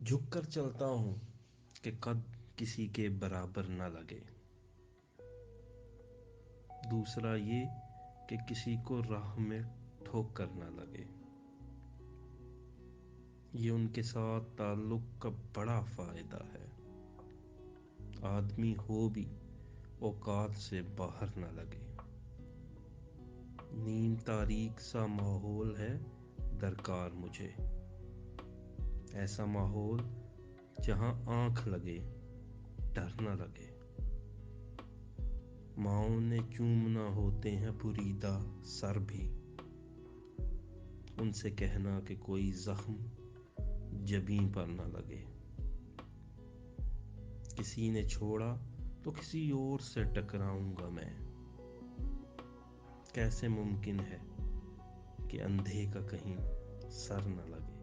جھک کر چلتا ہوں کہ قد کسی کے برابر نہ لگے۔ دوسرا یہ کہ کسی کو راہ میں ٹھوک کر نہ لگے۔ یہ ان کے ساتھ تعلق کا بڑا فائدہ ہے۔ آدمی ہو بھی اوقات سے باہر نہ لگے۔ نیم تاریک سا ماحول ہے درکار مجھے، ایسا ماحول جہاں آنکھ لگے ڈر نہ لگے۔ ماؤں نے چومنا ہوتے ہیں بریدہ سر بھی، ان سے کہنا کہ کوئی زخم جبیں پر نہ لگے۔ کسی نے چھوڑا تو کسی اور سے ٹکراؤں گا میں، کیسے ممکن ہے کہ اندھے کا کہیں سر نہ لگے۔